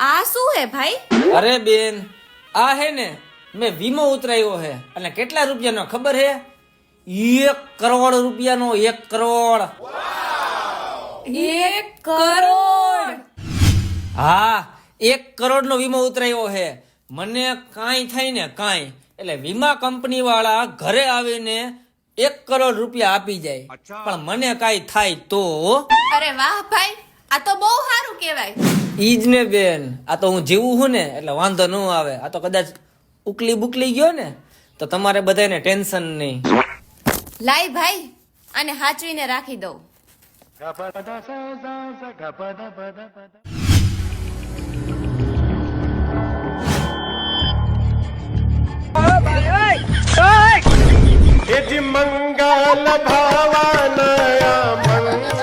આ શું હે ભાઈ? અરે બેન, આ હે ને મેં વીમો ઉતરાયો હે અને કેટલા રૂપિયાનો ખબર હે? 1 કરોડ રૂપિયાનો. 1 કરોડ. 1 કરોડ? હા, 1 કરોડનો વીમો ઉતરાયો હે. મને કાંઈ થાય ને કાંઈ એટલે વીમા કંપની વાળા ઘરે આવીને 1 કરોડ રૂપિયા આપી જાય. પણ મને કાંઈ થાય તો અરે વાહ ભાઈ, આ તો બહુ સારું કહેવાય. ઈજ ને બેન, આ તો હું જીવું છું ને એટલે વાંધો ન આવે. આ તો કદાચ ઉકલી બુકલી ગયો ને તો તમારે બધાને ટેન્શન નહીં. લાય ભાઈ, આને હાચવીને રાખી દઉં. મંગલ ભાવાનયા મંગલ